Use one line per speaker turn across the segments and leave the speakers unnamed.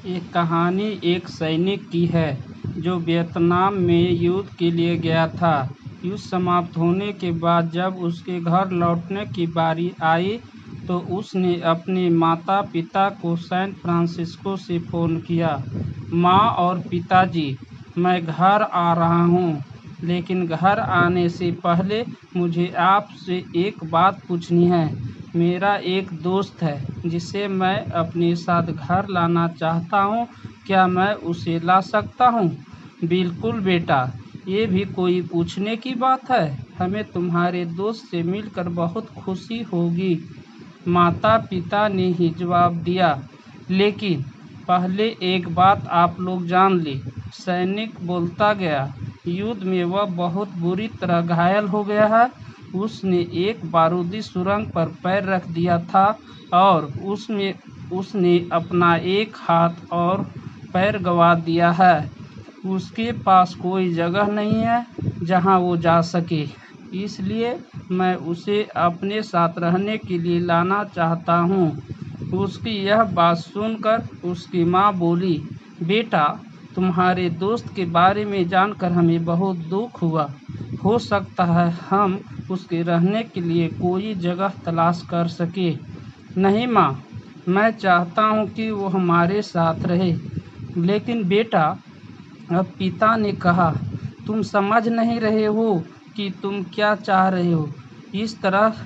एक कहानी एक सैनिक की है जो वियतनाम में युद्ध के लिए गया था। युद्ध समाप्त होने के बाद जब उसके घर लौटने की बारी आई तो उसने अपने माता पिता को सैन फ्रांसिस्को से फ़ोन किया। माँ और पिताजी, मैं घर आ रहा हूँ, लेकिन घर आने से पहले मुझे आपसे एक बात पूछनी है। मेरा एक दोस्त है जिसे मैं अपने साथ घर लाना चाहता हूँ, क्या मैं उसे ला सकता हूँ? बिल्कुल बेटा, ये भी कोई पूछने की बात है। हमें तुम्हारे दोस्त से मिलकर बहुत खुशी होगी, माता पिता ने ही जवाब दिया। लेकिन पहले एक बात आप लोग जान लें, सैनिक बोलता गया। युद्ध में वह बहुत बुरी तरह घायल हो गया है। उसने एक बारूदी सुरंग पर पैर रख दिया था और उसमें उसने अपना एक हाथ और पैर गंवा दिया है। उसके पास कोई जगह नहीं है जहां वो जा सके, इसलिए मैं उसे अपने साथ रहने के लिए लाना चाहता हूँ। उसकी यह बात सुनकर उसकी माँ बोली, बेटा, तुम्हारे दोस्त के बारे में जानकर हमें बहुत दुख हुआ। हो सकता है हम उसके रहने के लिए कोई जगह तलाश कर सके। नहीं माँ, मैं चाहता हूँ कि वो हमारे साथ रहे। लेकिन बेटा, अब पिता ने कहा, तुम समझ नहीं रहे हो कि तुम क्या चाह रहे हो। इस तरह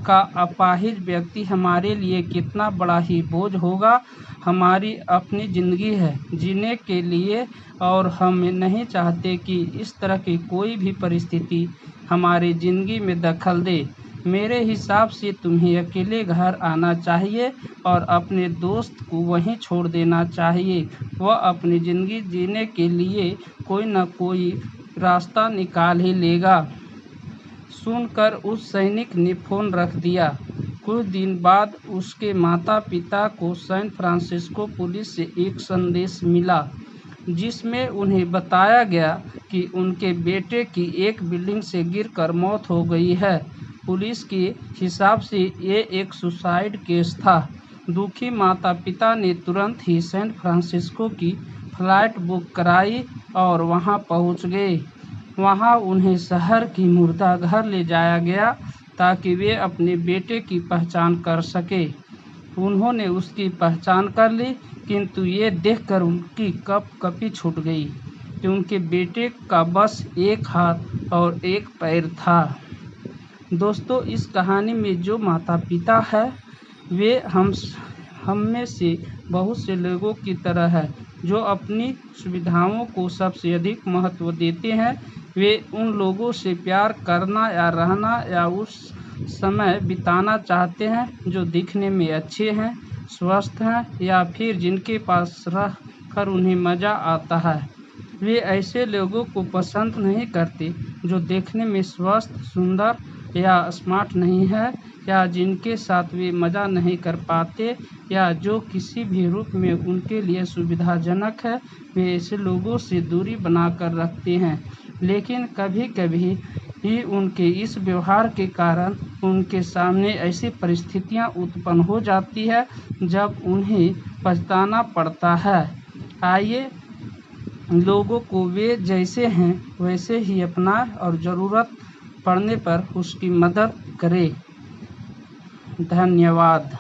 का अपाहिज व्यक्ति हमारे लिए कितना बड़ा ही बोझ होगा। हमारी अपनी ज़िंदगी है जीने के लिए और हम नहीं चाहते कि इस तरह की कोई भी परिस्थिति हमारी ज़िंदगी में दखल दे। मेरे हिसाब से तुम्हें अकेले घर आना चाहिए और अपने दोस्त को वहीं छोड़ देना चाहिए। वह अपनी ज़िंदगी जीने के लिए कोई न कोई रास्ता निकाल ही लेगा। सुनकर उस सैनिक ने फ़ोन रख दिया। कुछ दिन बाद उसके माता पिता को सैन फ्रांसिस्को पुलिस से एक संदेश मिला जिसमें उन्हें बताया गया कि उनके बेटे की एक बिल्डिंग से गिरकर मौत हो गई है। पुलिस के हिसाब से ये एक सुसाइड केस था। दुखी माता पिता ने तुरंत ही सैन फ्रांसिस्को की फ्लाइट बुक कराई और वहां पहुंच गए। वहां उन्हें शहर की मुर्दाघर ले जाया गया ताकि वे अपने बेटे की पहचान कर सके। उन्होंने उसकी पहचान कर ली, किंतु ये देखकर उनकी कँपी छूट गई कि उनके बेटे का बस एक हाथ और एक पैर था। दोस्तों, इस कहानी में जो माता पिता है वे हम में से बहुत से लोगों की तरह है जो अपनी सुविधाओं को सबसे अधिक महत्व देते हैं। वे उन लोगों से प्यार करना या रहना या उस समय बिताना चाहते हैं जो दिखने में अच्छे हैं, स्वस्थ हैं या फिर जिनके पास रह कर उन्हें मज़ा आता है। वे ऐसे लोगों को पसंद नहीं करते जो देखने में स्वस्थ, सुंदर या स्मार्ट नहीं है या जिनके साथ वे मज़ा नहीं कर पाते या जो किसी भी रूप में उनके लिए सुविधाजनक है। वे ऐसे लोगों से दूरी बनाकर रखते हैं। लेकिन कभी-कभी ही उनके इस व्यवहार के कारण उनके सामने ऐसी परिस्थितियां उत्पन्न हो जाती है जब उन्हें पछताना पड़ता है। आइए लोगों को वे जैसे हैं वैसे ही अपनाएं और ज़रूरत पड़ने पर उसकी मदद करें। धन्यवाद।